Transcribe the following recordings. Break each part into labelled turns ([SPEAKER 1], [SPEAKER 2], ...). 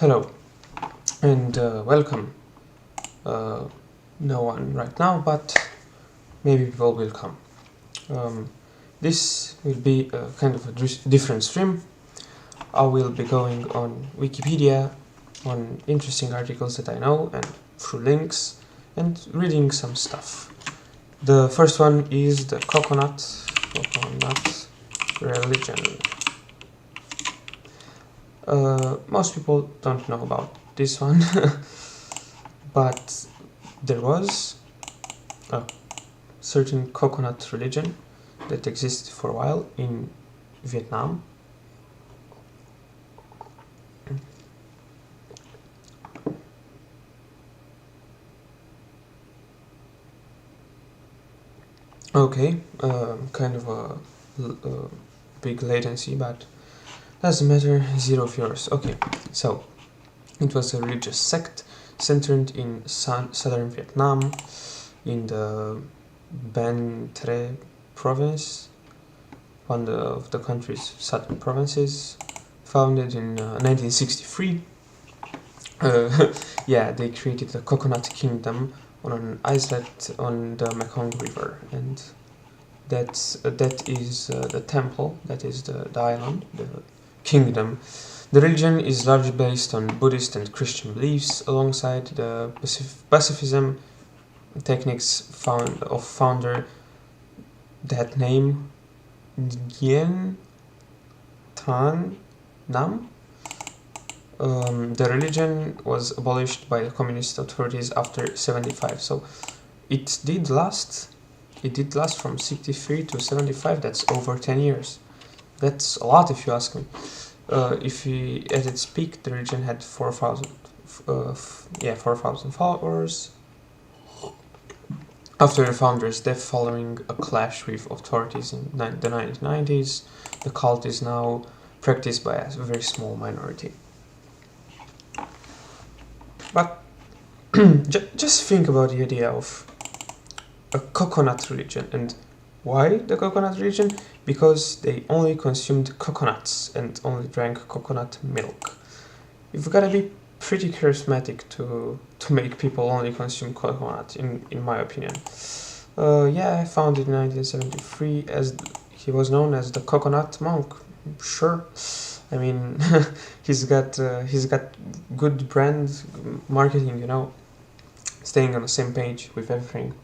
[SPEAKER 1] Hello and welcome. No one right now, but maybe people will come. This will be a kind of a different stream. I will be going on Wikipedia, on interesting articles that I know, and through links, and reading some stuff. The first one is the coconut religion. Most people don't know about this one, but there was a certain coconut religion that existed for a while in Vietnam. Okay, kind of a big latency, but doesn't matter, 0 viewers. Okay, so it was a religious sect centered in southern Vietnam, in the Ban Tre province, one of the country's southern provinces, founded in 1963. Yeah, they created the Coconut Kingdom on an islet on the Mekong River, and that is the temple, that is the island, the kingdom. The religion is largely based on Buddhist and Christian beliefs, alongside the pacifism techniques of founder, that name, Nguyen Thanh Nam. The religion was abolished by the communist authorities after 75, so it did last from 63 to 75. That's over 10 years. That's a lot, if you ask me. At its peak, the religion had 4,000 followers. After the founder's death, following a clash with authorities in the 1990s, the cult is now practiced by a very small minority. But just think about the idea of a coconut religion. And why the coconut religion? Because they only consumed coconuts and only drank coconut milk. You've got to be pretty charismatic to make people only consume coconut, in my opinion. Yeah, founded in 1973, as he was known as the Coconut Monk. Sure, I mean, he's got good brand marketing, staying on the same page with everything.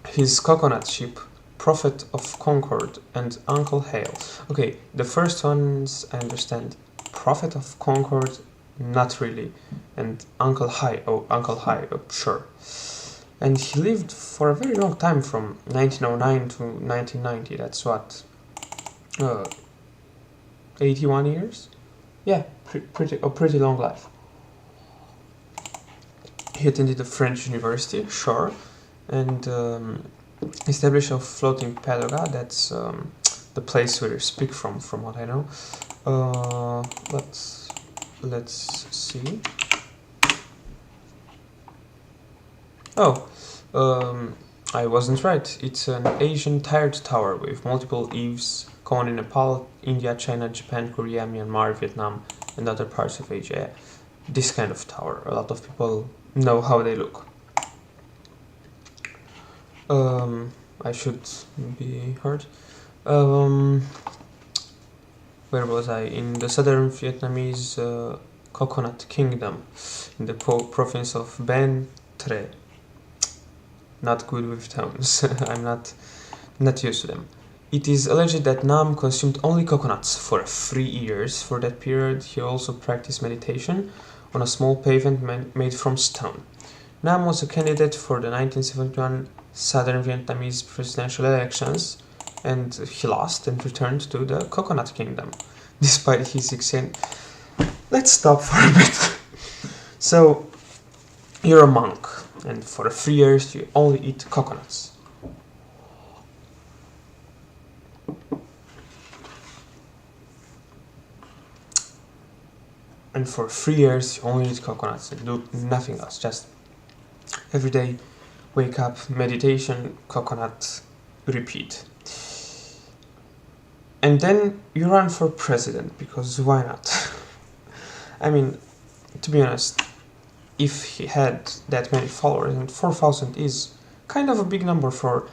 [SPEAKER 1] His coconut ship, Prophet of Concord, and Uncle Hale. Okay, the first ones I understand. Prophet of Concord, not really, and Uncle High, sure. And he lived for a very long time, from 1909 to 1990. That's what, 81 years? Yeah, pretty long life. He attended a French university, sure, and established a floating pagoda. That's the place where you speak from what I know. Let's see. Oh, I wasn't right. It's an Asian tiered tower with multiple eaves, common in Nepal, India, China, Japan, Korea, Myanmar, Vietnam, and other parts of Asia. This kind of tower, a lot of people know how they look. I should be heard. Where was I? In the southern Vietnamese Coconut Kingdom, in the province of Ban Tre. Not good with terms. I'm not used to them. It is alleged that Nam consumed only coconuts for 3 years. For that period, he also practiced meditation on a small pavement made from stone. Nam was a candidate for the 1971 Southern Vietnamese presidential elections, and he lost and returned to the Coconut Kingdom, despite his accent. Let's stop for a bit. So, you're a monk, and for 3 years you only eat coconuts. And for 3 years you only eat coconuts and do nothing else. Just every day, wake up, meditation, coconut, repeat. And then you run for president, because why not? I mean, to be honest, if he had that many followers, and 4,000 is kind of a big number for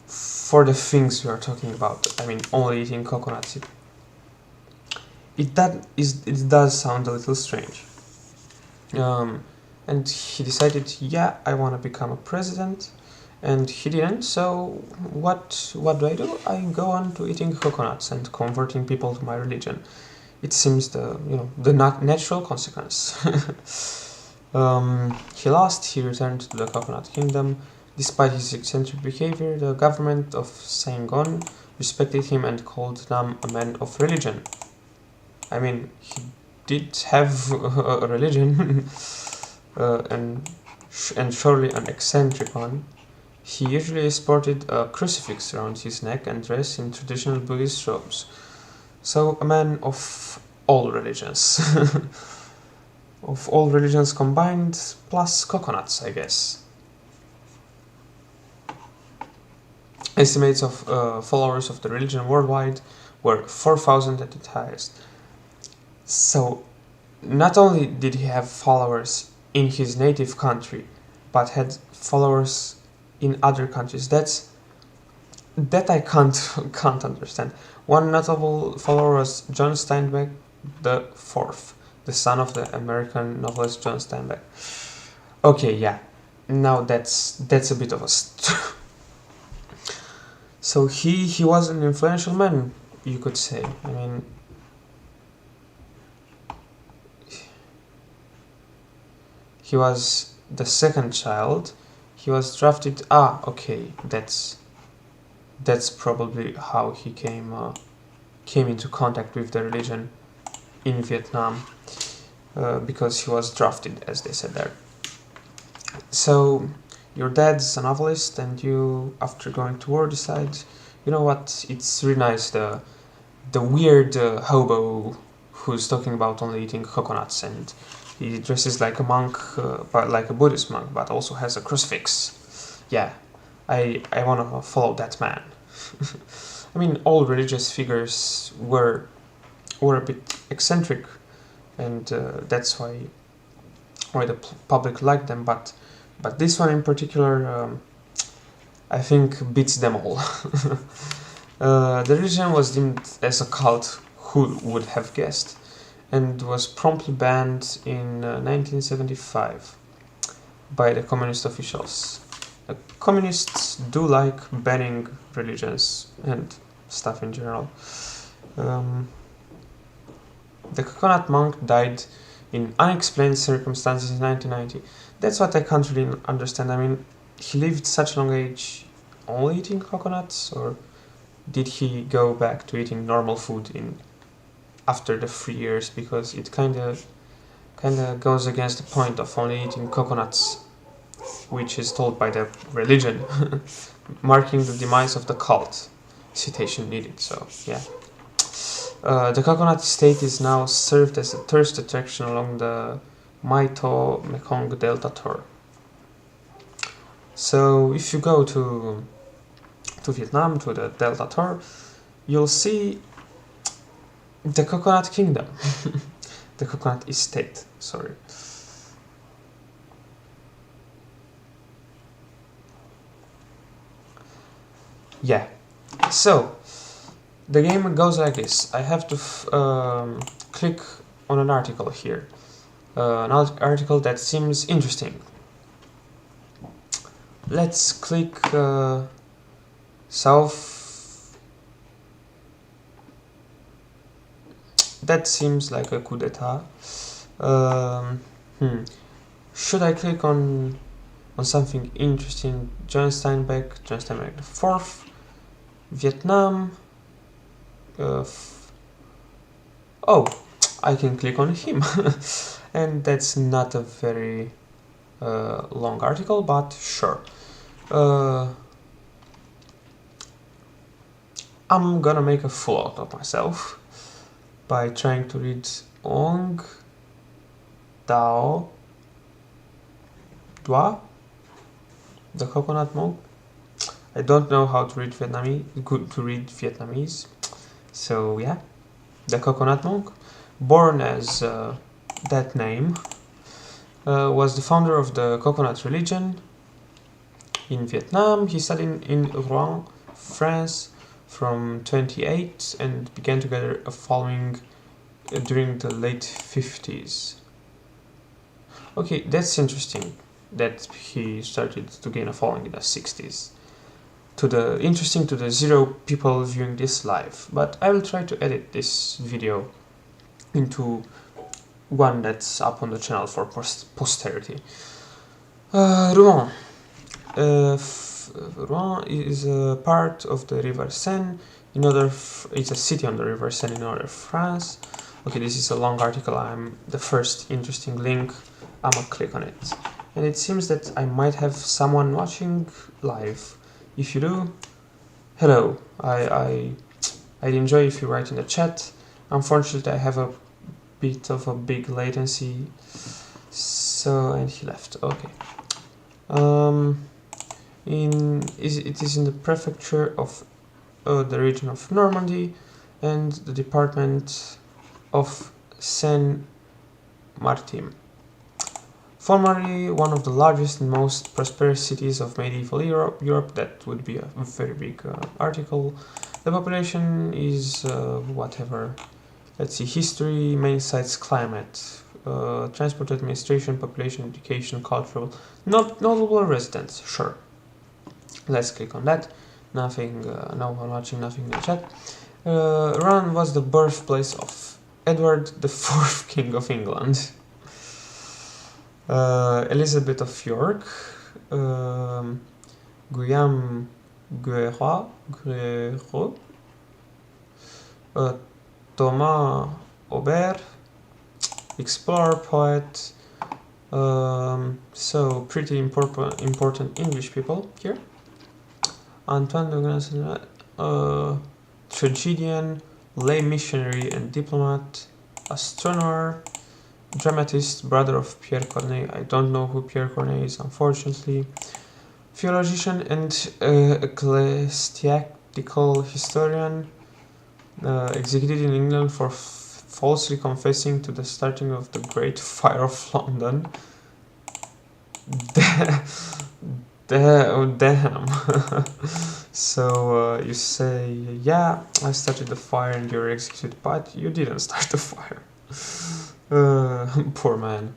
[SPEAKER 1] the things we are talking about. I mean, only eating coconuts. It does sound a little strange. And he decided, yeah, I want to become a president, and he didn't. So what do? I go on to eating coconuts and converting people to my religion. It seems the natural consequence. He lost. He returned to the Coconut Kingdom. Despite his eccentric behavior, the government of Saigon respected him and called Nam a man of religion. I mean, he did have a religion, and surely an eccentric one. He usually sported a crucifix around his neck and dressed in traditional Buddhist robes. So, a man of all religions. Of all religions combined, plus coconuts, I guess. Estimates of followers of the religion worldwide were 4,000 at its highest. So, not only did he have followers in his native country, but had followers in other countries. That I can't understand. One notable follower was John Steinbeck the Fourth, the son of the American novelist John Steinbeck. Okay, yeah. Now that's a bit of a so he was an influential man, you could say. I mean, he was the second child. He was drafted. Okay, that's probably how he came into contact with the religion in Vietnam, because he was drafted, as they said there. So your dad's a novelist, and you, after going to war, decide, you know what? It's really nice, the weird hobo who's talking about only eating coconuts, and he dresses like a monk, but like a Buddhist monk, but also has a crucifix. Yeah, I want to follow that man. I mean, all religious figures were a bit eccentric, and that's why the public liked them. But this one in particular, I think, beats them all. The religion was deemed as a cult. Who would have guessed? And was promptly banned in 1975 by the communist officials. The communists do like banning religions and stuff in general. The coconut monk died in unexplained circumstances in 1990. That's what I can't really understand. I mean, he lived such a long age only eating coconuts, or did he go back to eating normal food after the 3 years? Because it kind of goes against the point of only eating coconuts, which is told by the religion, marking the demise of the cult. Citation needed. So yeah. The coconut estate is now served as a tourist attraction along the Mai-To Mekong Delta tour. So if you go to Vietnam, to the Delta tour, you'll see the Coconut Kingdom. The Coconut Estate, sorry. Yeah, so the game goes like this. I have to click on an article here. An article that seems interesting. Let's click South. That seems like a coup d'etat. Should I click on something interesting? John Steinbeck the Fourth, Vietnam. I can click on him. And that's not a very long article, but sure. I'm gonna make a fool out of myself by trying to read Ong Dao Dua, the coconut monk. I don't know how to read Vietnamese. So yeah, the coconut monk, born as that name, was the founder of the coconut religion in Vietnam. He studied in Rouen, France from 28 and began to gather a following during the late 50s. Okay, that's interesting that he started to gain a following in the 60s. Interesting to the 0 people viewing this live, but I will try to edit this video into one that's up on the channel for posterity. Rouen. Rouen is a part of the River Seine. It's a city on the River Seine in northern France. Okay, this is a long article. The first interesting link. I'm gonna click on it, and it seems that I might have someone watching live. If you do, hello. I'd enjoy if you write in the chat. Unfortunately, I have a bit of a big latency. So, and he left. Okay. It is in the prefecture of the region of Normandy and the department of Seine-Maritime. Formerly one of the largest and most prosperous cities of medieval Europe, that would be a very big article. The population is whatever. Let's see, history, main sites, climate, transport administration, population, education, cultural, notable residents, sure. Let's click on that. Nothing, no one watching, nothing in the chat. Rouen was the birthplace of Edward IV, King of England. Elizabeth of York, Guillaume Guéraud, Thomas Aubert, explorer, poet, so pretty important English people here. Antoine de Grenson, tragedian, lay missionary and diplomat, astronomer, dramatist, brother of Pierre Corneille. I don't know who Pierre Corneille is, unfortunately. Theologian and ecclesiastical historian, executed in England for falsely confessing to the starting of the Great Fire of London. Damn. So you say, yeah, I started the fire and you're executed, but you didn't start the fire. Poor man.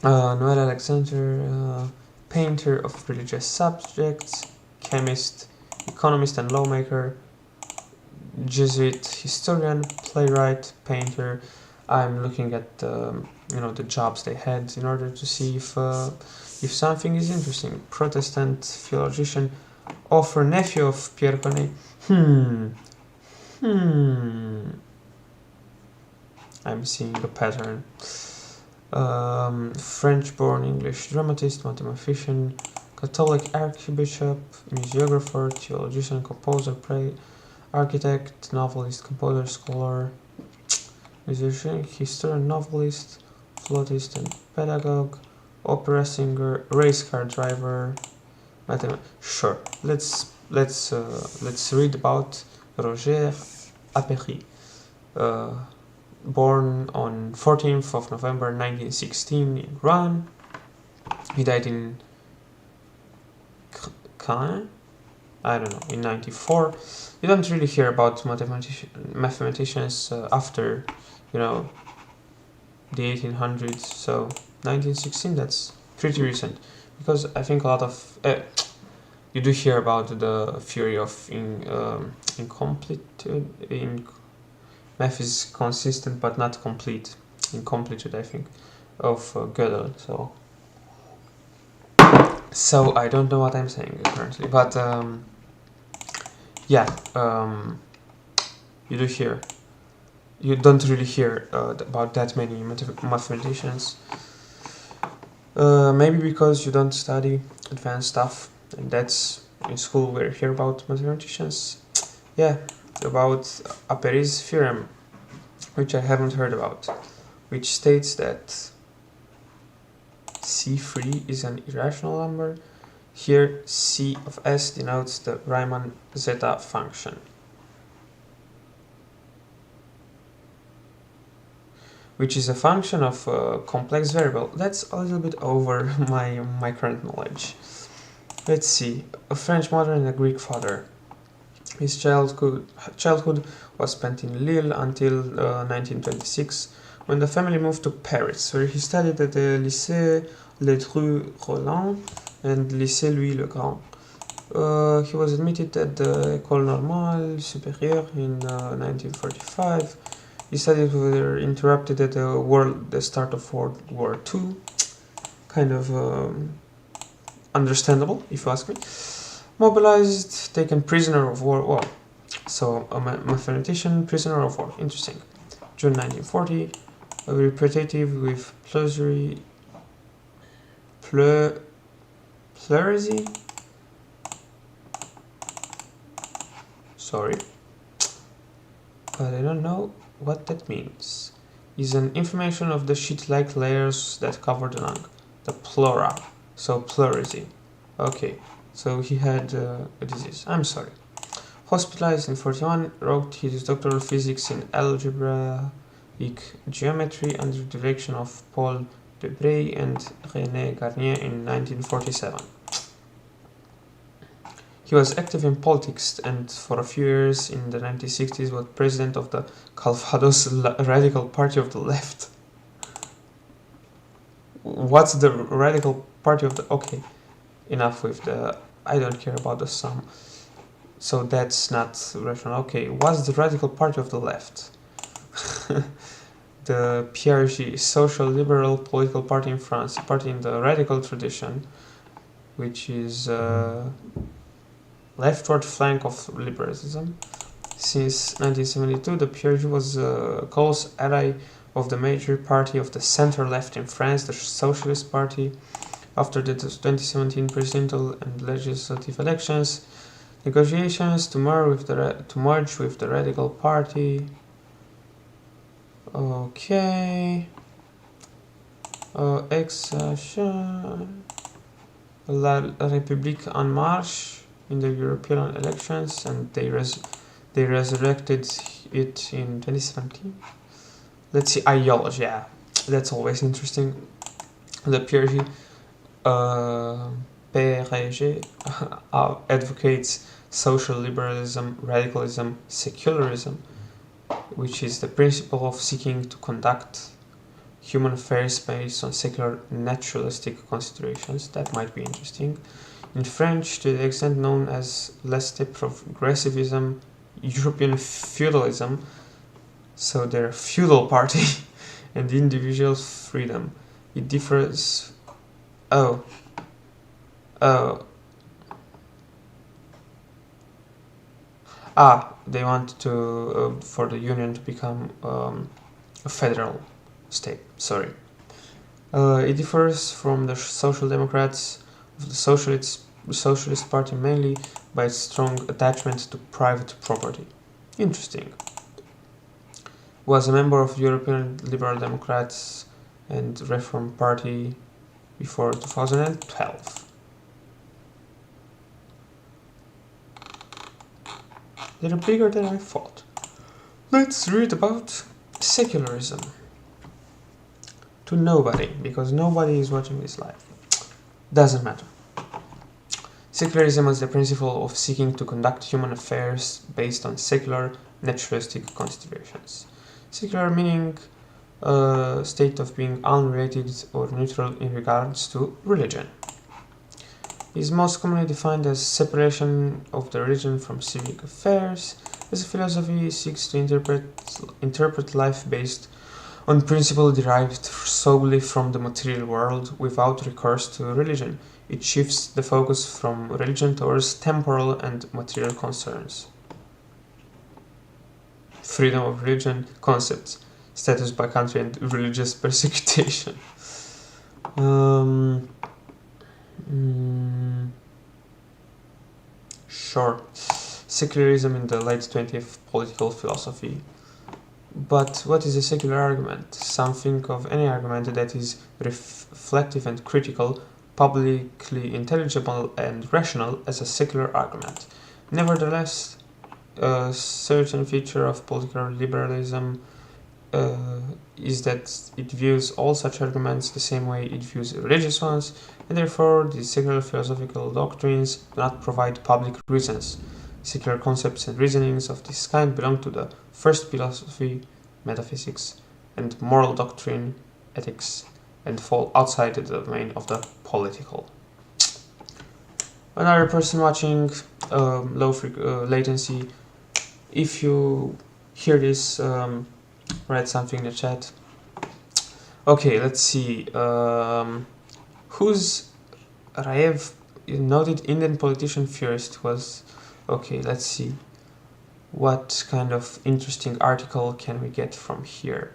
[SPEAKER 1] Noel Alexander, painter of religious subjects, chemist, economist and lawmaker, Jesuit historian, playwright, painter. I'm looking at the jobs they had in order to see if something is interesting. Protestant theologian, author, nephew of Pierre Corneille. I'm seeing a pattern. French-born English dramatist, mathematician, Catholic archbishop, museographer, theologian, composer, architect, novelist, composer, scholar, musician, historian, novelist, flautist and pedagogue, opera singer, race car driver, sure. Let's read about Roger Apéry. Born on 14th of November 1916 in Rouen. He died in Caen, I don't know, in 94. You don't really hear about mathematicians after, the 1800s, so 1916, that's pretty recent, because I think a lot of you do hear about the theory of incompletude. Math is consistent but not complete. Incompletude, I think, of Gödel. So I don't know what I'm saying currently, but you don't really hear about that many mathematicians. Maybe because you don't study advanced stuff, and that's in school where you hear about mathematicians. Yeah, about Apéry's theorem, which I haven't heard about, which states that C3 is an irrational number. Here C of S denotes the Riemann zeta function. which is a function of a complex variable. That's a little bit over my current knowledge. Let's see. A French mother and a Greek father. His childhood was spent in Lille until 1926, when the family moved to Paris, where he studied at the Lycée Ledru Rollin and Lycée Louis le Grand. He was admitted at the École Normale Supérieure in 1945. His studies were interrupted at the start of World War II. Kind of understandable, if you ask me. Mobilized, taken prisoner of war. Well, so a mathematician, prisoner of war. Interesting. June 1940, a repetitive with pleurisy. Sorry, but I don't know what that means. Is an inflammation of the sheet-like layers that cover the lung, the pleura. So pleurisy. Okay, so he had a disease. I'm sorry. Hospitalized in 41, wrote his doctoral physics in algebraic geometry under the direction of Paul Debré and René Garnier in 1947. He was active in politics and for a few years in the 1960s was president of the Calvados Radical Party of the Left. What's the Radical Party of the... Okay, enough with the... I don't care about the sum. So that's not rational. Okay, what's the Radical Party of the Left? The PRG, Social Liberal Political Party in France, a party in the radical tradition, which is leftward flank of liberalism. Since 1972, the PRG was a close ally of the major party of the center-left in France, the Socialist Party. After the 2017 presidential and legislative elections, negotiations to merge with the Radical Party. Okay. La République en Marche in the European elections, and they resurrected it in 2017. Let's see, ideology. Yeah, that's always interesting. The PRG, PRG advocates social liberalism, radicalism, secularism, which is the principle of seeking to conduct human affairs based on secular naturalistic considerations. That might be interesting. In French, to the extent known as leste progressivism, European feudalism, so they're a feudal party, and individual freedom. It differs... they want to for the union to become a federal state. Sorry. It differs from the Social Democrats of the Socialist Party mainly by its strong attachment to private property. Interesting. Was a member of European Liberal Democrats and Reform Party before 2012. They're bigger than I thought. Let's read about secularism. To nobody, because nobody is watching this live. Doesn't matter. Secularism is the principle of seeking to conduct human affairs based on secular, naturalistic considerations. Secular meaning a state of being unrelated or neutral in regards to religion. It is most commonly defined as separation of the religion from civic affairs. As a philosophy, seeks to interpret life based on principles derived solely from the material world without recourse to religion. It shifts the focus from religion towards temporal and material concerns. Freedom of religion concepts, status by country, and religious persecution. Sure. Secularism in the late 20th political philosophy. But what is a secular argument? Some think of any argument that is reflective and critical, publicly intelligible and rational as a secular argument. Nevertheless, a certain feature of political liberalism is that it views all such arguments the same way it views religious ones, and therefore these secular philosophical doctrines do not provide public reasons. Secular concepts and reasonings of this kind belong to the first philosophy, metaphysics, and moral doctrine, ethics, and fall outside the domain of the political. Another person watching, low latency. If you hear this, write something in the chat. Okay, let's see. Who's Raev, noted Indian politician theorist, was... Okay, let's see. What kind of interesting article can we get from here?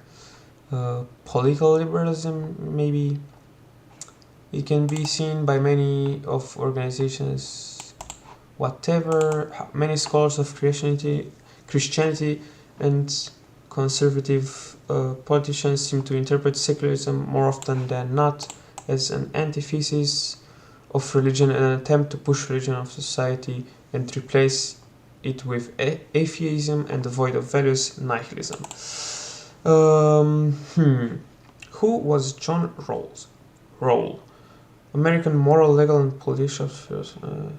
[SPEAKER 1] Political liberalism, maybe. It can be seen by many of organizations, whatever. Many scholars of Christianity and conservative politicians seem to interpret secularism more often than not as an antithesis of religion and an attempt to push religion of society and replace it with atheism and the void of values, nihilism. Who was John Rawls? American moral, legal, and political philosopher.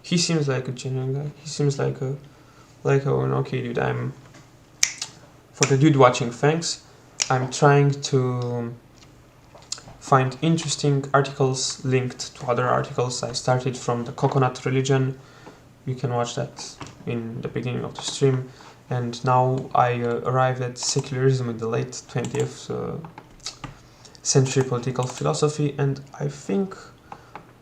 [SPEAKER 1] He seems like a genuine guy. He seems like an okay dude. For the dude watching, thanks. I'm trying to find interesting articles linked to other articles. I started from the coconut religion. You can watch that in the beginning of the stream. And now I arrived at secularism in the late 20th century political philosophy, and I think,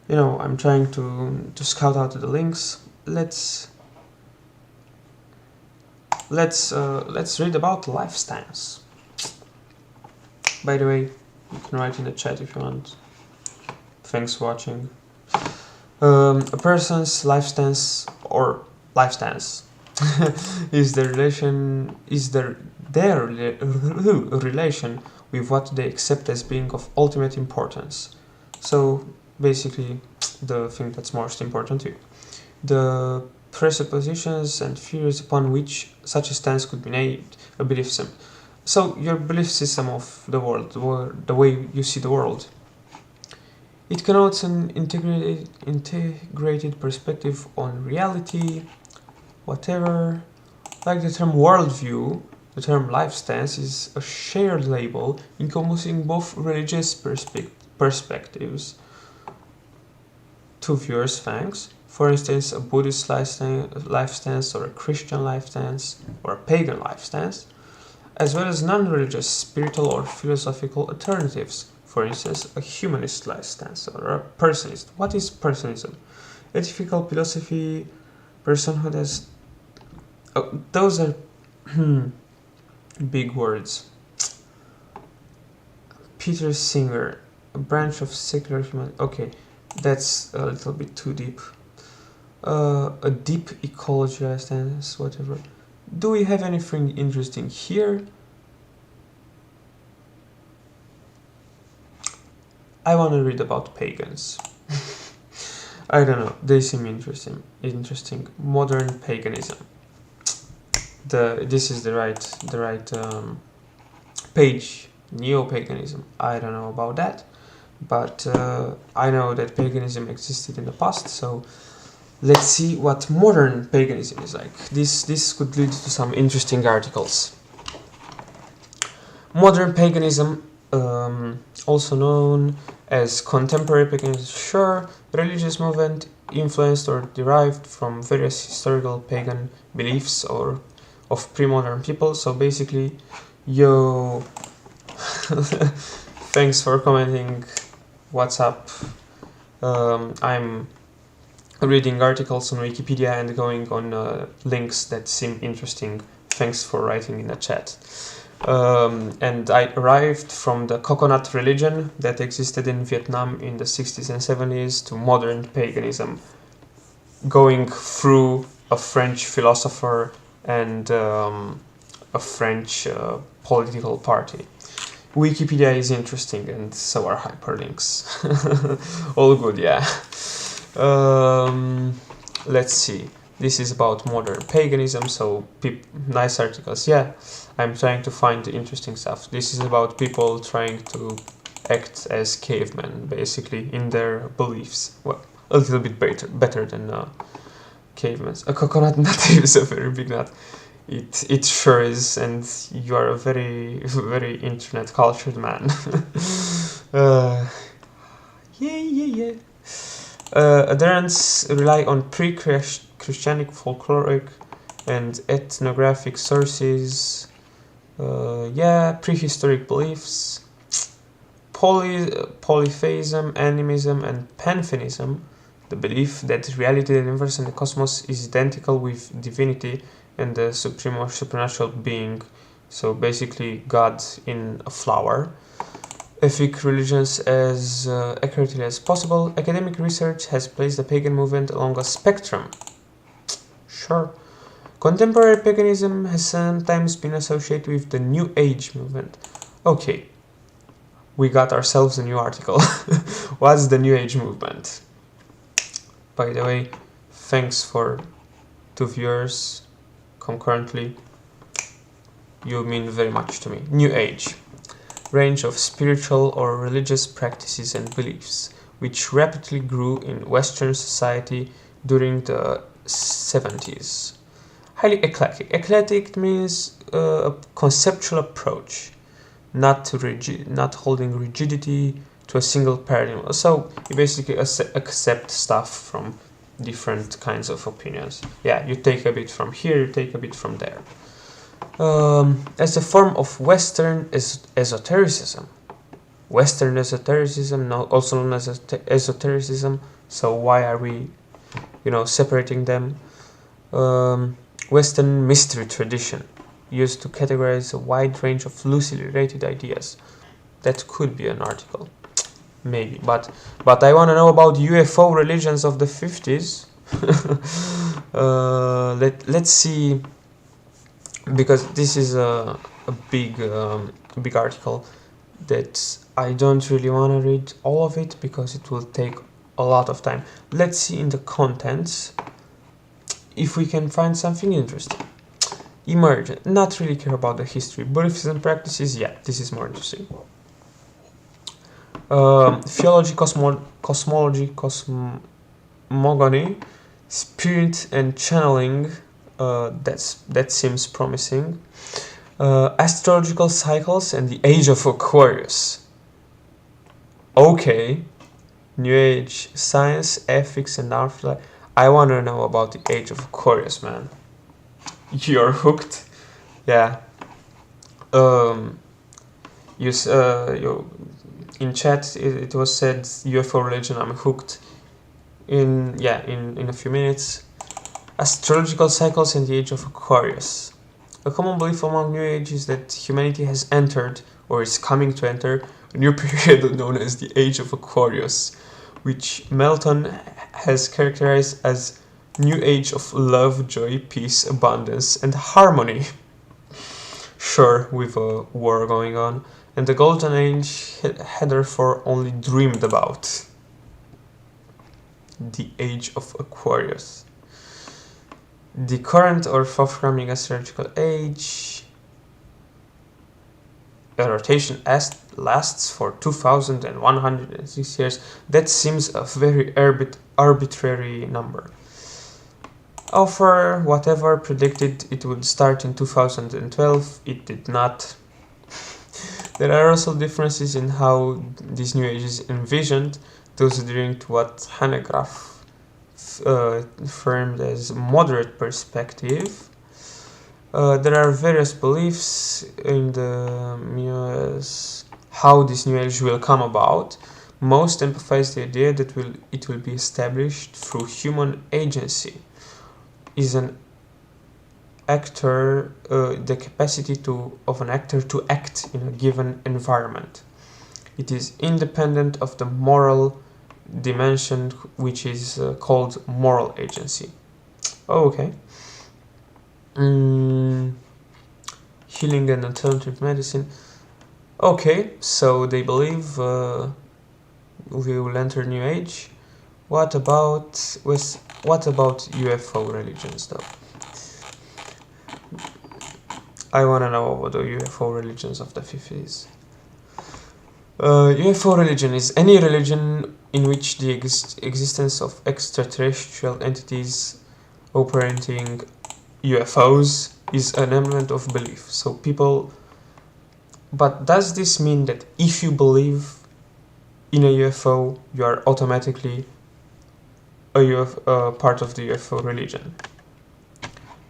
[SPEAKER 1] I'm trying to scout out the links. Let's read about life stance. By the way, you can write in the chat if you want. Thanks for watching. A person's life stance is their relation with what they accept as being of ultimate importance. So basically, the thing that's most important to you. The presuppositions and theories upon which such a stance could be made a belief system. So your belief system of the world, the way you see the world. It connotes an integrated perspective on reality, whatever. Like the term worldview, the term life stance is a shared label encompassing both religious perspectives to viewers, thanks. For instance, a Buddhist life stance, or a Christian life stance, or a pagan life stance, as well as non-religious, spiritual, or philosophical alternatives. For instance, a humanist life stance, or a personist. What is personism? Ethical philosophy, personhood as... Oh, those are big words. Peter Singer, a branch of secular human... Okay, that's a little bit too deep. A deep ecology life stance, whatever. Do we have anything interesting here? I want to read about pagans. I don't know, they seem interesting. Modern paganism. This is the right page. Neo-paganism. I don't know about that, but I know that paganism existed in the past. So let's see what modern paganism is like. This could lead to some interesting articles. Modern paganism, also known as contemporary paganism, sure, religious movement influenced or derived from various historical pagan beliefs or of pre-modern people. So basically, yo, thanks for commenting. What's up? I'm reading articles on Wikipedia and going on links that seem interesting. Thanks for writing in the chat. And I arrived from the coconut religion that existed in Vietnam in the 60s and 70s to modern paganism, going through a French philosopher and a French political party. Wikipedia is interesting, and so are hyperlinks. All good, yeah. Let's see. This is about modern paganism, so nice articles. Yeah, I'm trying to find interesting stuff. This is about people trying to act as cavemen, basically, in their beliefs. Well, a little bit better than cavemen. A coconut nut is a very big nut. It sure is, and you are a very, very internet cultured man. Yeah. Adherents rely on pre-Christianic folkloric and ethnographic sources. Prehistoric beliefs. Polytheism, animism, and pantheism, the belief that reality, the universe, and the cosmos is identical with divinity and the supreme or supernatural being, so basically God in a flower. Ethic religions as accurately as possible. Academic research has placed the pagan movement along a spectrum. Sure. Contemporary paganism has sometimes been associated with the New Age movement. Okay. We got ourselves a new article. What's the New Age movement? By the way, thanks for 2 viewers concurrently. You mean very much to me. New Age. Range of spiritual or religious practices and beliefs, which rapidly grew in Western society during the 70s. Highly eclectic. Eclectic means a conceptual approach. Not holding rigidity to a single paradigm. So you basically accept stuff from different kinds of opinions. Yeah, you take a bit from here, you take a bit from there. As a form of Western esotericism. Western esotericism, also known as esotericism. So why are we, separating them? Western mystery tradition, used to categorize a wide range of loosely related ideas. That could be an article, maybe. But I want to know about UFO religions of the 50s. Let's see, because this is a big article that I don't really want to read all of it because it will take a lot of time. Let's see in the contents if we can find something interesting. Emergent, not really care about the history. Beliefs and practices, yeah, this is more interesting. Theology, cosmology, cosmogony, spirit and channeling, that seems promising. Astrological cycles and the age of Aquarius. Okay. New Age, science, ethics, and afterlife. I want to know about the age of Aquarius, man. You're hooked. Yeah. In chat it was said UFO religion. I'm hooked. In a few minutes. Astrological cycles and the age of Aquarius. A common belief among New Age is that humanity has entered, or is coming to enter, a new period known as the age of Aquarius, which Melton has characterized as New Age of love, joy, peace, abundance, and harmony. Sure, with a war going on, and the Golden Age had therefore only dreamed about. The Age of Aquarius. The current or forthcoming astrological age. A rotation lasts for 2,106 years. That seems a very arbitrary number. Author, whatever, predicted it would start in 2012. It did not. There are also differences in how this new age is envisioned, considering to what Hanegraaff framed as moderate perspective. There are various beliefs in the muse how this new age will come about. Most emphasize the idea that it will be established through human agency. Is an actor the capacity of an actor to act in a given environment. It is independent of the moral dimension, which is called moral agency. Oh, okay. Healing and alternative medicine. Okay, so they believe we will enter New Age. What about UFO religions though? I wanna know about the UFO religions of the 50s. UFO religion is any religion in which the existence of extraterrestrial entities operating UFOs is an element of belief. So people... But does this mean that if you believe in a UFO, you are automatically a part of the UFO religion?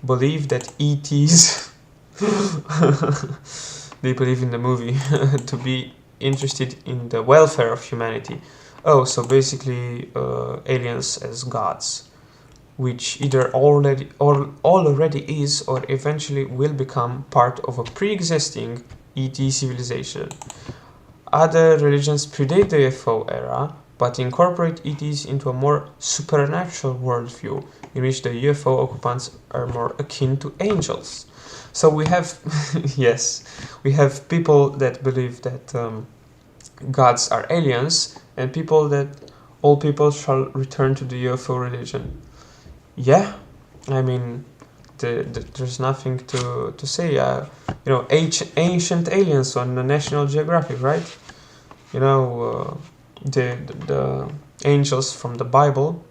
[SPEAKER 1] Believe that ETs... they believe in the movie to be interested in the welfare of humanity. Oh, so basically aliens as gods, which either already is or eventually will become part of a pre-existing ET civilization. Other religions predate the UFO era, but incorporate ETs into a more supernatural worldview, in which the UFO occupants are more akin to angels. So we have, yes, we have people that believe that gods are aliens, and people that all people shall return to the UFO religion. Yeah, I mean, there's nothing to say. You know, ancient aliens on the National Geographic, right? You know, the angels from the Bible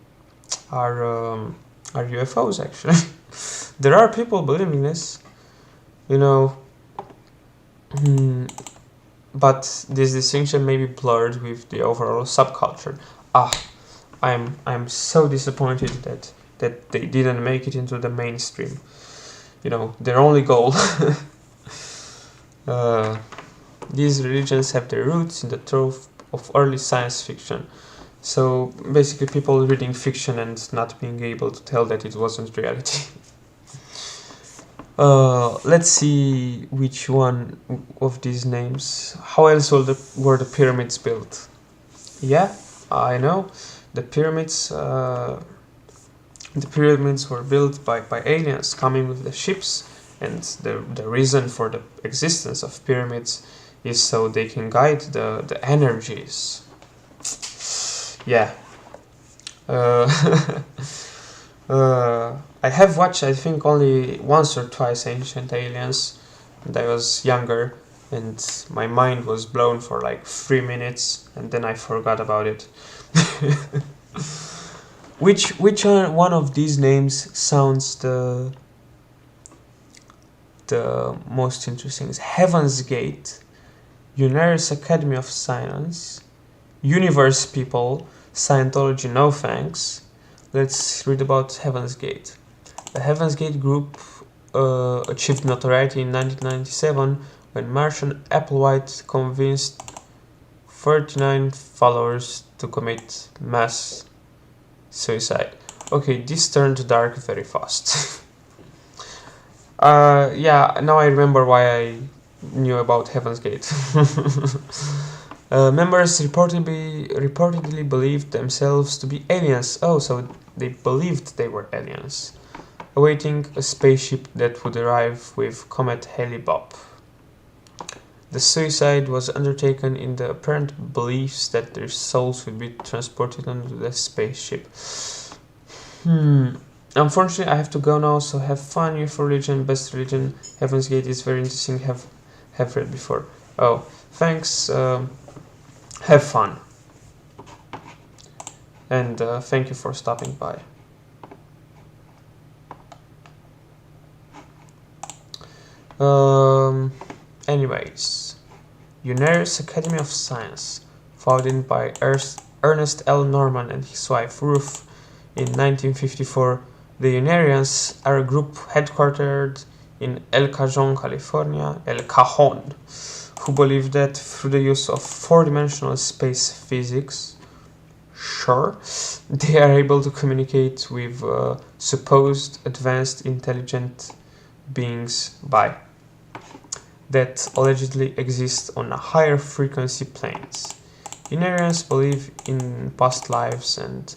[SPEAKER 1] are UFOs actually. There are people believing this, you know, but this distinction may be blurred with the overall subculture. I'm so disappointed that they didn't make it into the mainstream. You know, their only goal. These religions have their roots in the trope of early science fiction. So basically people reading fiction and not being able to tell that it wasn't reality. Let's see which one of these names. How else were the pyramids built? Yeah, I know. The pyramids were built by aliens coming with the ships, and the reason for the existence of pyramids is so they can guide the energies. Yeah. I have watched, I think, only once or twice Ancient Aliens, and I was younger, and my mind was blown for like 3 minutes, and then I forgot about it. Which one of these names sounds the most interesting? Is Heaven's Gate, Universe Academy of Science, Universe People, Scientology No Thanks. Let's read about Heaven's Gate. The Heaven's Gate group achieved notoriety in 1997 when Martian Applewhite convinced 39 followers to commit mass suicide. Okay, this turned dark very fast. Yeah, now I remember why I knew about Heaven's Gate. Members reportedly believed themselves to be aliens. Oh, so they believed they were aliens, awaiting a spaceship that would arrive with Comet Hale-Bopp. The suicide was undertaken in the apparent beliefs that their souls would be transported onto the spaceship. Unfortunately, I have to go now, so have fun. UFO religion, best religion. Heaven's Gate is very interesting. Have read before. Oh, thanks. Have fun. And thank you for stopping by. Anyways, Universe Academy of Science, founded by Ernest L. Norman and his wife Ruth in 1954, the Unarians are a group headquartered in El Cajon, California, El Cajon, who believe that through the use of four-dimensional space physics, sure, they are able to communicate with supposed advanced intelligent beings that allegedly exist on higher frequency planes. Unarians believe in past lives and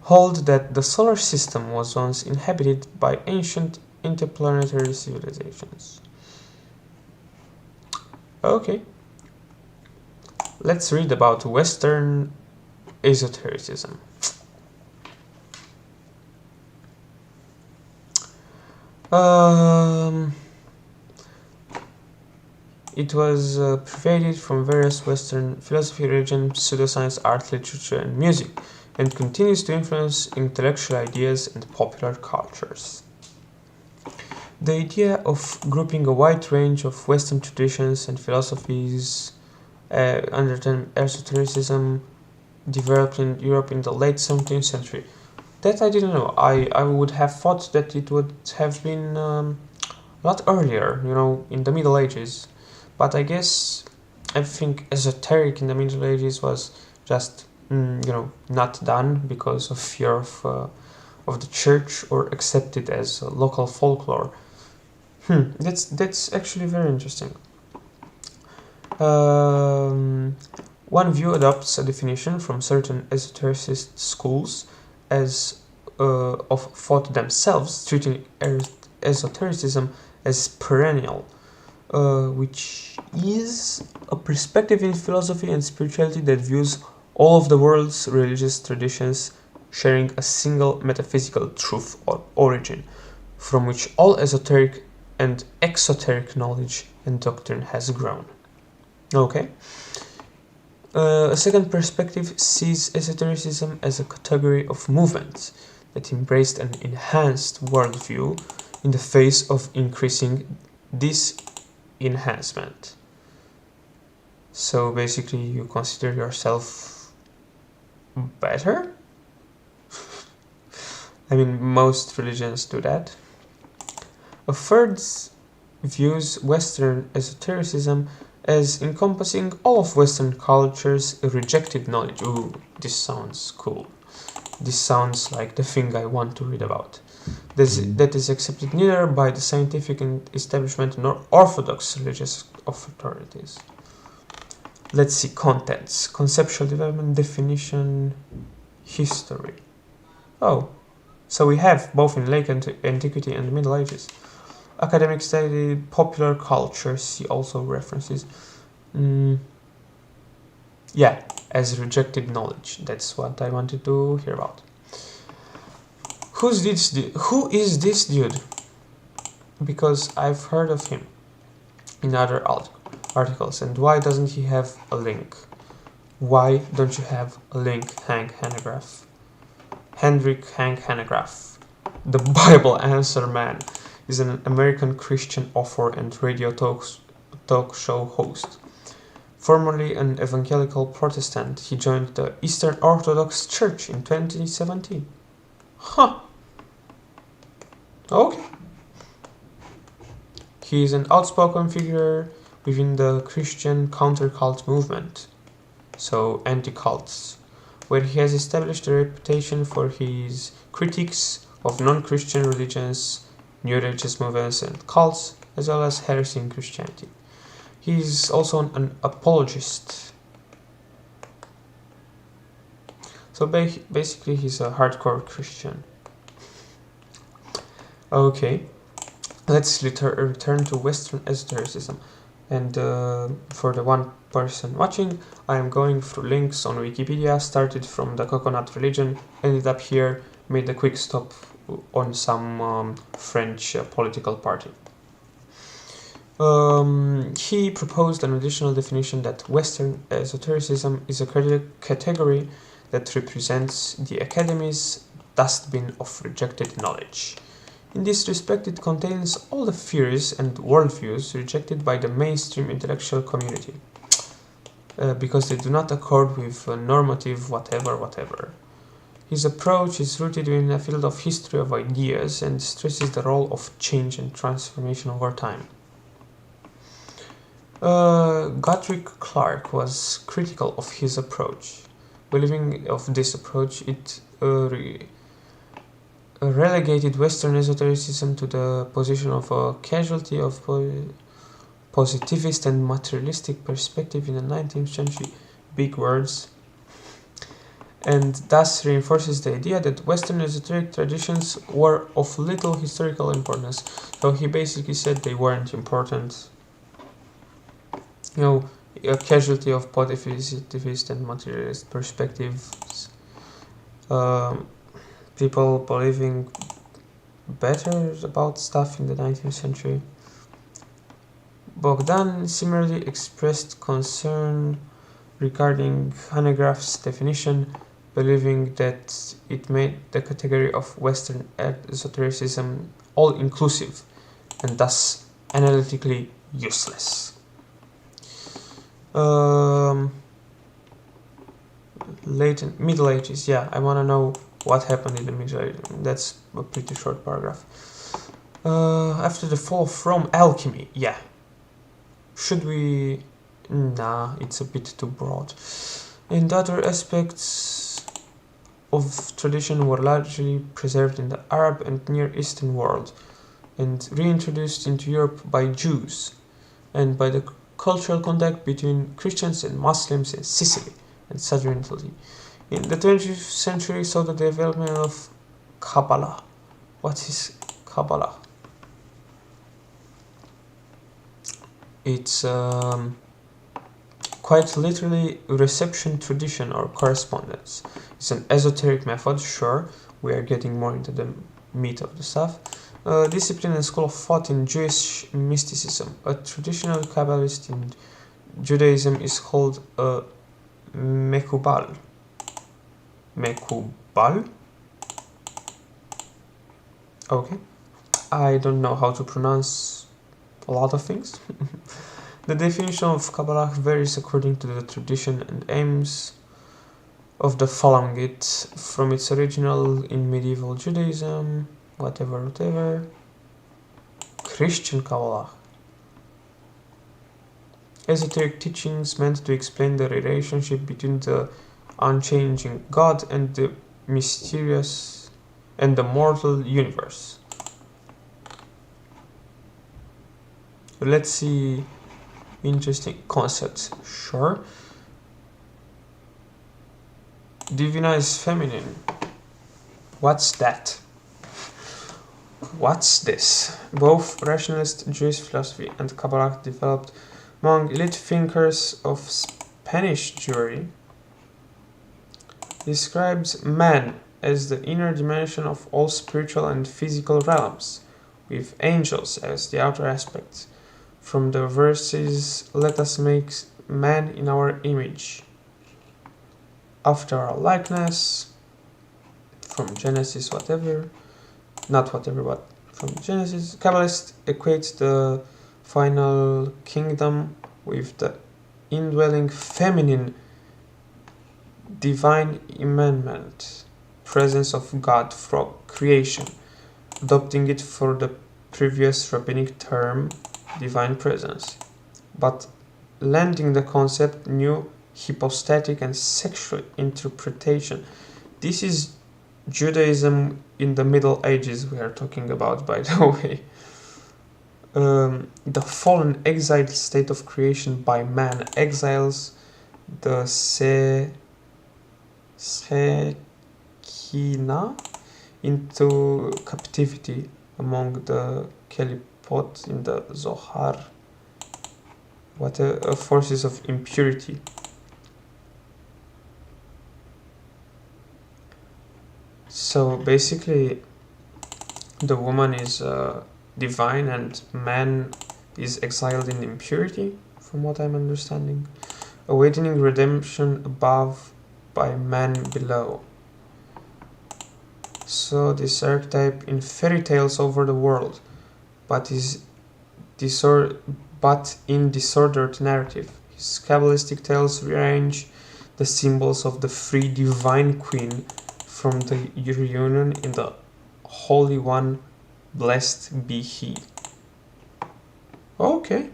[SPEAKER 1] hold that the solar system was once inhabited by ancient interplanetary civilizations. Okay. Let's read about Western esotericism. Um, it was pervaded from various Western philosophy, religion, pseudoscience, art, literature, and music, and continues to influence intellectual ideas and popular cultures. The idea of grouping a wide range of Western traditions and philosophies under the term esotericism developed in Europe in the late 17th century. That I didn't know. I would have thought that it would have been a lot earlier, in the Middle Ages. But I guess I think esoteric in the Middle Ages was just, not done because of fear of the church or accepted as local folklore. That's actually very interesting. One view adopts a definition from certain esotericist schools as of thought themselves, treating esotericism as perennial, which is a perspective in philosophy and spirituality that views all of the world's religious traditions sharing a single metaphysical truth or origin, from which all esoteric and exoteric knowledge and doctrine has grown. Okay. A second perspective sees esotericism as a category of movements that embraced an enhanced worldview in the face of increasing this enhancement. So basically, you consider yourself better? I mean, most religions do that. A third views Western esotericism as encompassing all of Western culture's rejected knowledge. Ooh, this sounds cool. This sounds like the thing I want to read about. That is accepted neither by the scientific establishment nor orthodox religious authorities. Let's see contents. Conceptual development, definition, history. Oh, so we have both in late antiquity and the Middle Ages. Academic study, popular culture, see also references. Yeah, as rejected knowledge. That's what I wanted to hear about. Who is this dude? Because I've heard of him in other articles, and why doesn't he have a link? Why don't you have a link, Hank Hanegraaff? Hendrik Hank Hanegraaff, the Bible Answer Man, is an American Christian author and radio talk show host. Formerly an evangelical Protestant, he joined the Eastern Orthodox Church in 2017. Huh. Okay. He is an outspoken figure within the Christian countercult movement, so anti-cults, where he has established a reputation for his critiques of non-Christian religions, New Religious movements and cults, as well as heresy in Christianity. He is also an apologist. So basically he's a hardcore Christian. Okay, let's return to Western esotericism. And for the one person watching, I am going through links on Wikipedia, started from the coconut religion, ended up here, made a quick stop on some French political party. He proposed an additional definition that Western esotericism is a category that represents the Academy's dustbin of rejected knowledge. In this respect, it contains all the theories and worldviews rejected by the mainstream intellectual community, because they do not accord with normative whatever. His approach is rooted in a field of history of ideas and stresses the role of change and transformation over time. Godric Clark was critical of his approach. Believing of this approach, it relegated Western esotericism to the position of a casualty of positivist and materialistic perspective in the 19th century. Big words. And thus reinforces the idea that Western esoteric traditions were of little historical importance. So he basically said they weren't important. A casualty of positivist and materialist perspectives. People believing better about stuff in the 19th century. Bogdan similarly expressed concern regarding Hanegraaff's definition, believing that it made the category of Western esotericism all-inclusive and thus analytically useless. Middle Ages, yeah, I want to know what happened in the Middle Ages. That's a pretty short paragraph. After the fall of Rome, alchemy, yeah. Should we... Nah, it's a bit too broad. And other aspects of tradition were largely preserved in the Arab and Near Eastern world and reintroduced into Europe by Jews and by the cultural contact between Christians and Muslims in Sicily and southern Italy. In the 20th century saw the development of Kabbalah. What is Kabbalah? It's quite literally reception tradition or correspondence. It's an esoteric method, sure, we are getting more into the meat of the stuff. Discipline and school of thought in Jewish mysticism. A traditional Kabbalist in Judaism is called a Mekubal. Mekubal? Okay. I don't know how to pronounce a lot of things. The definition of Kabbalah varies according to the tradition and aims of the following it, from its original in medieval Judaism, whatever. Christian Kabbalah. Esoteric teachings meant to explain the relationship between the unchanging God and the mysterious and the mortal universe. Let's see. Interesting concepts, sure. Divinized feminine. What's that? What's this? Both rationalist Jewish philosophy and Kabbalah developed among elite thinkers of Spanish Jewry describes man as the inner dimension of all spiritual and physical realms, with angels as the outer aspects. From the verses, let us make man in our image, after our likeness, from Genesis, not whatever, but from Genesis. Kabbalists equate the final kingdom with the indwelling feminine divine immanent presence of God from creation, adopting it for the previous rabbinic term divine presence, but lending the concept new hypostatic and sexual interpretation. This is Judaism in the Middle Ages we are talking about, by the way. The fallen exiled state of creation by man exiles the Shekinah into captivity among the Kelipot in the Zohar. What forces of impurity. So basically, the woman is divine and man is exiled in impurity, from what I'm understanding, awaiting redemption above by man below. So this archetype in fairy tales over the world, but in disordered narrative. His Kabbalistic tales rearrange the symbols of the free divine queen from the reunion in the Holy One, blessed be he. Okay.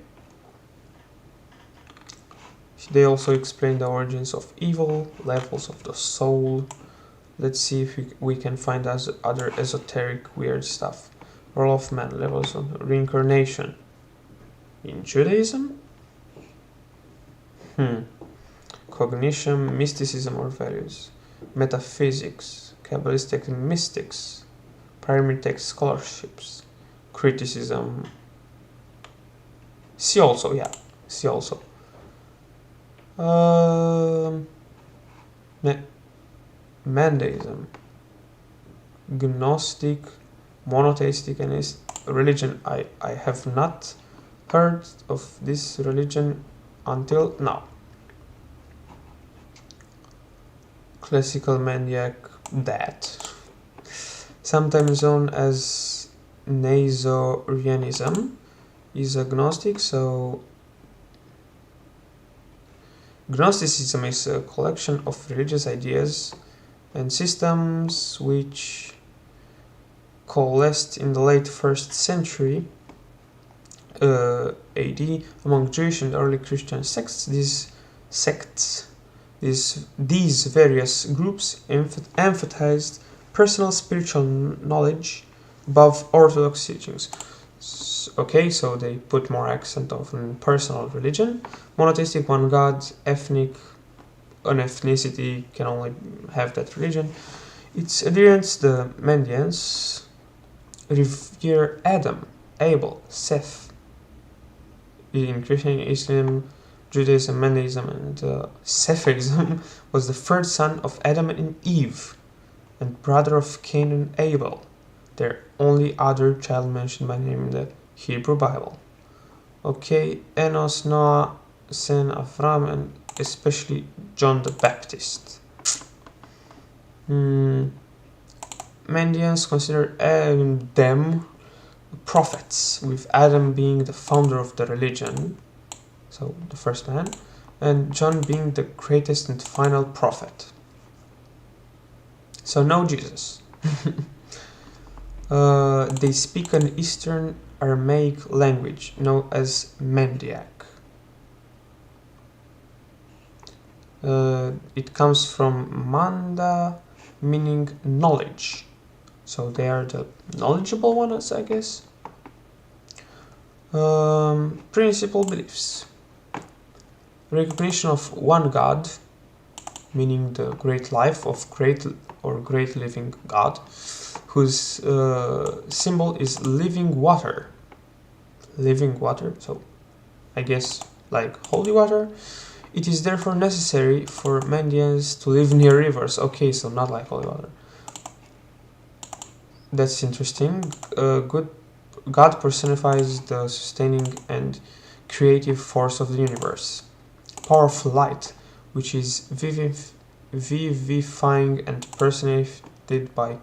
[SPEAKER 1] They also explain the origins of evil, levels of the soul. Let's see if we can find other esoteric weird stuff. Role of man, levels of reincarnation. In Judaism? Cognition, mysticism or values. Metaphysics, Kabbalistic mystics. Pyramid text scholarships. Criticism. See also. Mandaism, Gnostic, monotheistic religion. I have not heard of this religion until now. Classical Mandiac, that, sometimes known as Nestorianism, is agnostic. So Gnosticism is a collection of religious ideas and systems which coalesced in the late 1st century AD among Jewish and early Christian sects. These various groups emphasized personal spiritual knowledge above orthodox teachings. Okay, so they put more accent on personal religion. Monotheistic, one god, an ethnicity can only have that religion. Its adherents, the Mandians, revere Adam, Abel, Seth. In Christian, Islam, Judaism, Mandaism, and Sephism was the third son of Adam and Eve, and brother of Cain and Abel, their only other child mentioned by name in the Hebrew Bible. Okay, Enos, Noah, Sen, Avram, and especially John the Baptist. Mandians consider them prophets, with Adam being the founder of the religion, so the first man, and John being the greatest and final prophet. So no Jesus. They speak an Eastern Aramaic language known as Mandiac. It comes from manda, meaning knowledge. So they are the knowledgeable ones, I guess. Principal beliefs. Recognition of one God, meaning the great life of great living God, whose symbol is living water. Living water, so I guess like holy water. It is therefore necessary for Mandians to live near rivers. Okay, so not like holy water. That's interesting. God personifies the sustaining and creative force of the universe. Power of light, which is vivifying and personated by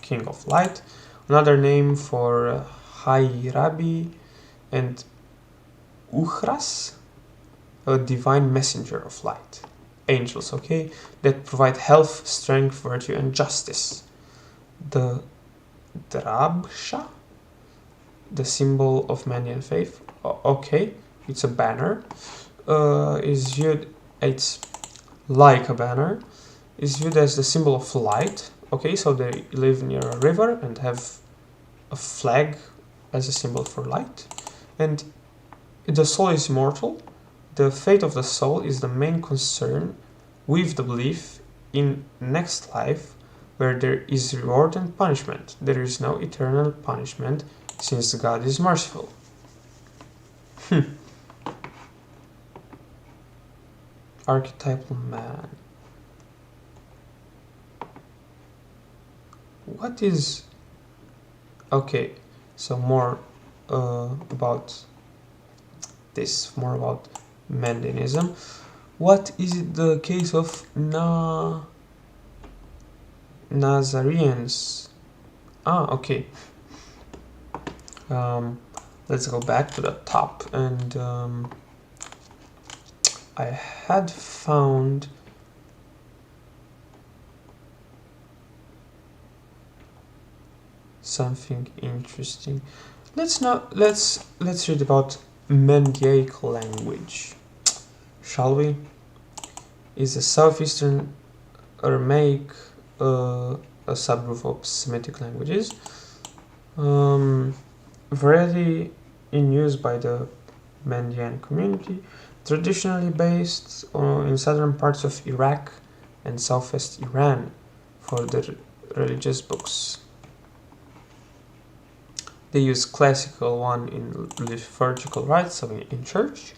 [SPEAKER 1] King of Light. Another name for Hairabi and Uchras, a divine messenger of light. Angels, okay, that provide health, strength, virtue, and justice. The Drabsha, the symbol of Mandian faith. Okay, it's a banner. It's like a banner. Is viewed as the symbol of light. Okay, so they live near a river and have a flag as a symbol for light. And the soul is immortal. The fate of the soul is the main concern with the belief in next life, where there is reward and punishment. There is no eternal punishment, since God is merciful. Archetypal man. What is... Okay, so more about this, more about Mandanism. What is the case of Nazareans? Okay. Let's go back to the top, and I had found something interesting. Let's read about Mandiaic language, shall we? Is a southeastern Aramaic, a subgroup of Semitic languages, rarely in use by the Mandian community, traditionally based in southern parts of Iraq and southwest Iran for their religious books. They use classical one in liturgical rites, so in church.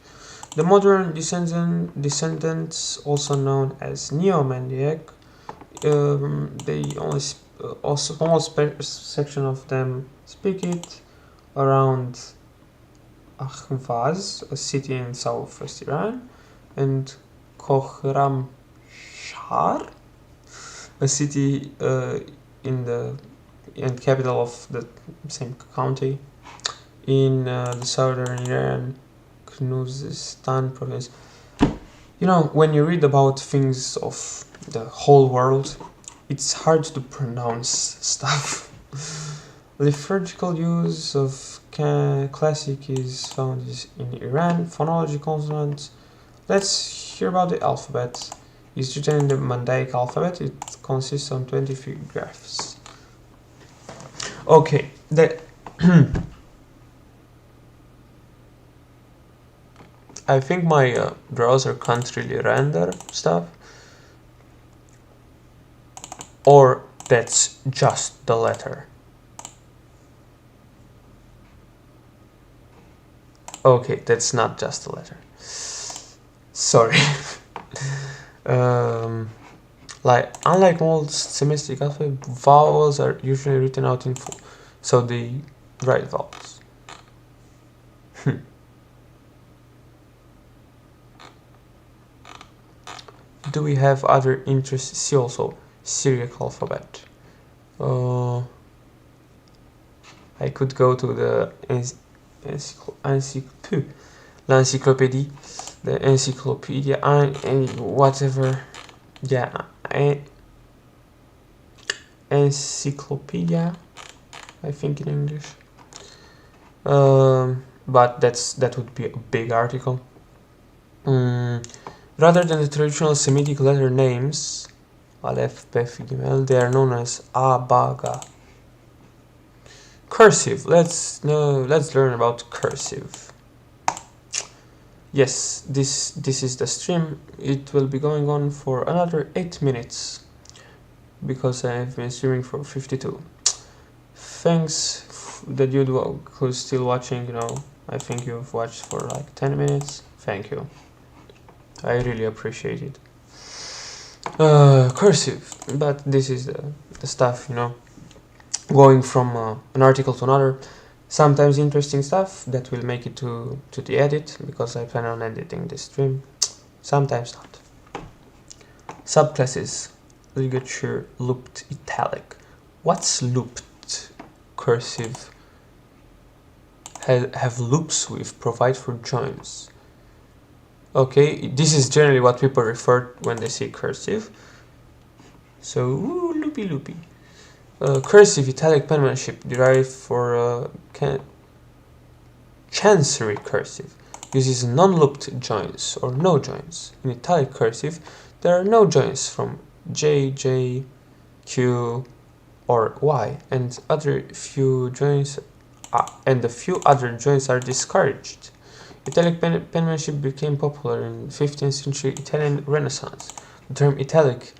[SPEAKER 1] The modern descendants, also known as Neo-Mandiac, they only a small section of them speak it. Around Ahvaz, a city in southwest Iran, and Khorramshahr, a city in the capital of the same county in the southern Iran, Khuzestan province. You know, when you read about things of the whole world, it's hard to pronounce stuff. Liturgical use of classic is found in Iran. Phonology consonants. Let's hear about the alphabet. It's written in the Mandaic alphabet. It consists of 23 graphs. Okay, I think my browser can't really render stuff, or that's just the letter. Okay, that's not just a letter. Sorry. Like, unlike most Semitic alphabet, vowels are usually written out in full, so the right vowels. Do we have other interests? See also Syriac alphabet. I could go to the l'encyclopédie, the encyclopedia, and whatever. Yeah, encyclopedia, I think in English. But that would be a big article. Rather than the traditional Semitic letter names, Aleph, Beth, Gimel, they are known as A, Ba, Ga. Cursive. Let's learn about cursive. Yes, this is the stream. It will be going on for another 8 minutes because I've been streaming for 52. Thanks that you who's still watching. You know, I think you've watched for like 10 minutes. Thank you. I really appreciate it. Cursive, but this is the stuff, you know, going from an article to another. Sometimes interesting stuff that will make it to the edit, because I plan on editing this stream. Sometimes not. Subclasses: ligature, looped, italic. What's looped? Cursive. Have loops with provide for joins. Okay, this is generally what people refer when they say cursive. So, loopy loopy. Cursive italic penmanship derived for chancery cursive uses non-looped joins or no joins. In italic cursive, there are no joins from J, J, Q, or Y, and a few other joins are discouraged. Italic penmanship became popular in 15th century Italian Renaissance. The term italic,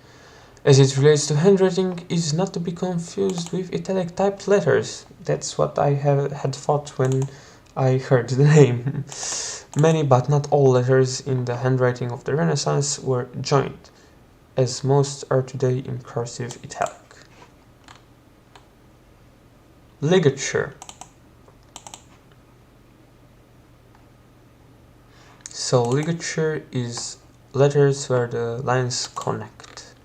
[SPEAKER 1] as it relates to handwriting, is not to be confused with italic typed letters. That's what I had thought when I heard the name. Many, but not all, letters in the handwriting of the Renaissance were joined, as most are today in cursive italic. Ligature. So ligature is letters where the lines connect.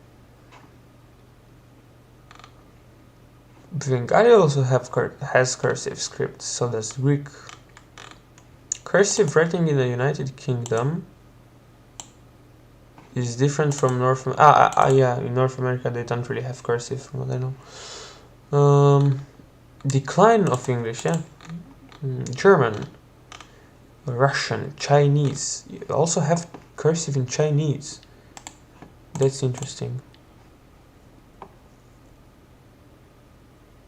[SPEAKER 1] Bengali also has cursive script, so does Greek. Cursive writing in the United Kingdom is different from in North America they don't really have cursive, from what I know. Decline of English, German, Russian, Chinese. You also have cursive in Chinese. That's interesting.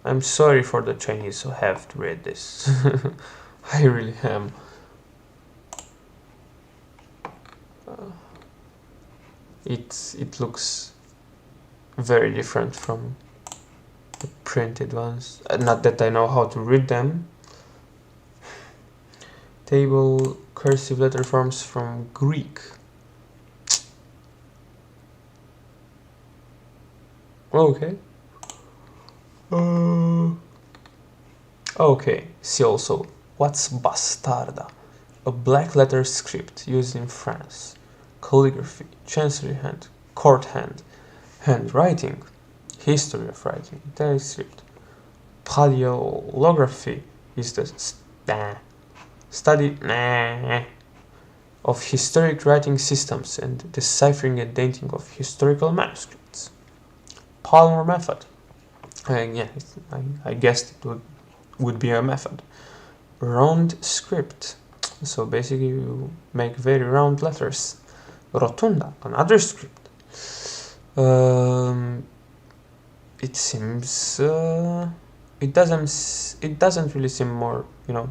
[SPEAKER 1] I'm sorry for the Chinese who have to read this. I really am. It looks very different from the printed ones. Not that I know how to read them. Table cursive letter forms from Greek. Okay. Okay, see also, what's bastarda? A black letter script used in France. Calligraphy, chancery hand, court hand, handwriting, history of writing, italic script. Paleolography is the study of historic writing systems and deciphering and dating of historical manuscripts. Palmer method. Yeah, I guessed it would be a method. Round script. So basically you make very round letters. Rotunda, another script. It seems it doesn't really seem more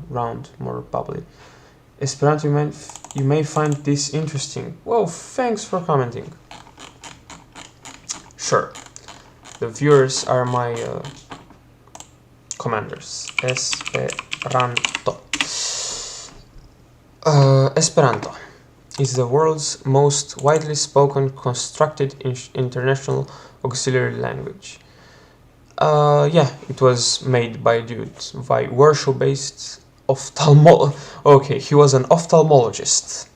[SPEAKER 1] round, more bubbly. Esperanto, you may find this interesting. Whoa, thanks for commenting. Sure, the viewers are my commanders. Esperanto. Esperanto is the world's most widely spoken constructed international auxiliary language. Yeah, it was made by Warsaw-based okay, he was an ophthalmologist.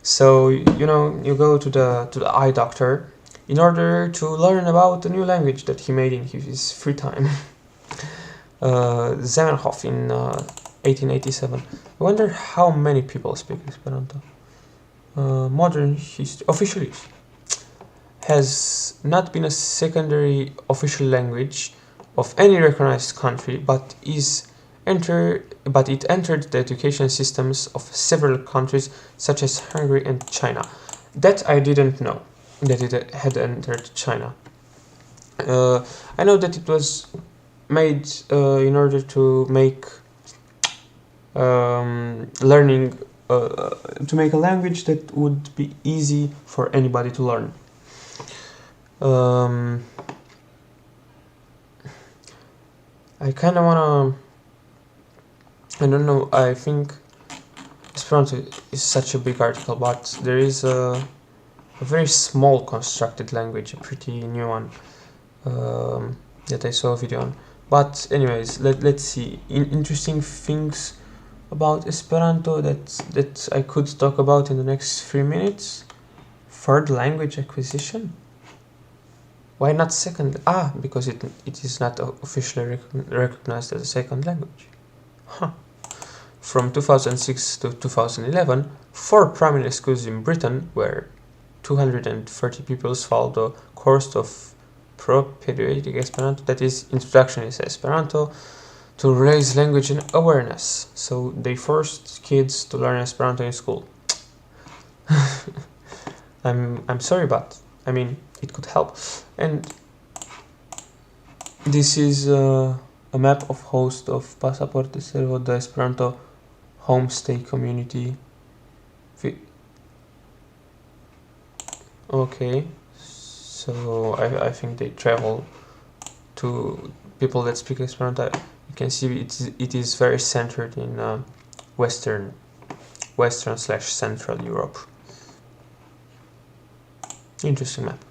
[SPEAKER 1] So you go to the eye doctor in order to learn about the new language that he made in his free time. Zamenhof in 1887. I wonder how many people speak Esperanto. Modern history officially has not been a secondary official language of any recognized country, but it entered the education systems of several countries such as Hungary and China. That I didn't know, that it had entered China. I know that it was made in order to make learning to make a language that would be easy for anybody to learn. I kind of wanna, I don't know, I think Esperanto is such a big article, but there is a very small constructed language, a pretty new one, that I saw a video on. But anyways, let's see. Interesting things about Esperanto that I could talk about in the next 3 minutes. Third language acquisition. Why not second? Because it is not officially recognized as a second language. Huh. From 2006 to 2011, 4 primary schools in Britain, where 230 pupils followed the course of propedeutic Esperanto, that is, introduction is Esperanto, to raise language and awareness. So they forced kids to learn Esperanto in school. I'm sorry, but I mean it could help. And this is a map of host of Pasaporte Servo de Esperanto homestay community. Okay, so I think they travel to people that speak Esperanto. You can see it is very centered in Western/Central Europe. Interesting map.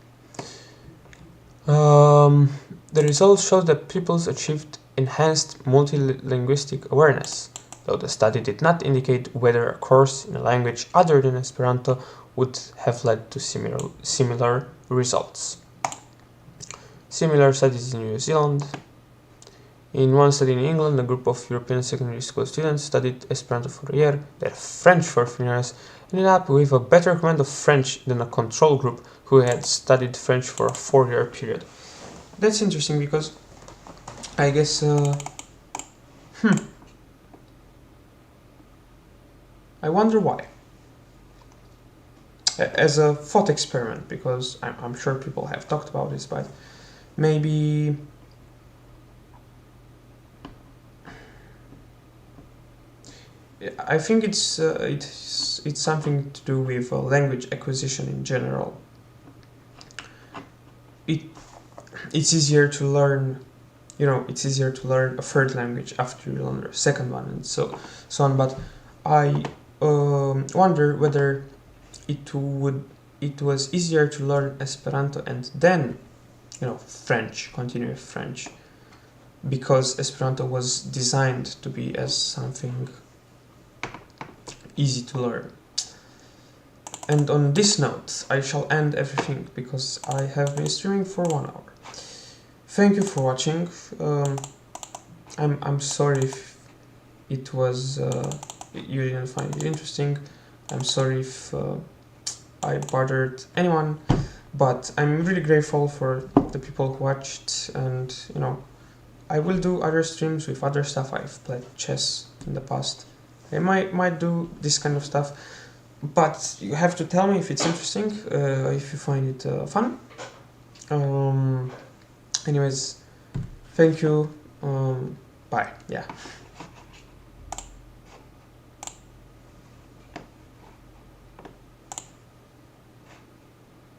[SPEAKER 1] The results show that pupils achieved enhanced multilinguistic awareness, though the study did not indicate whether a course in a language other than Esperanto would have led to similar results. Similar studies in New Zealand. In one study in England, a group of European secondary school students studied Esperanto for a year. Their French for 3 years ended up with a better command of French than a control group who had studied French for a 4-year period. That's interesting because I guess I wonder why. As a thought experiment, because I'm sure people have talked about this, but maybe I think it's something to do with language acquisition in general. It's easier to learn, it's easier to learn a third language after you learn a second one and so on. But I wonder whether it was easier to learn Esperanto and then French, continue with French, because Esperanto was designed to be as something easy to learn. And on this note, I shall end everything because I have been streaming for 1 hour. Thank you for watching. I'm sorry if it was you didn't find it interesting. I'm sorry if I bothered anyone, but I'm really grateful for the people who watched, and you know, I will do other streams with other stuff. I've played chess in the past. I might do this kind of stuff, but you have to tell me if it's interesting, if you find it fun. Anyways, thank you. Bye. Yeah.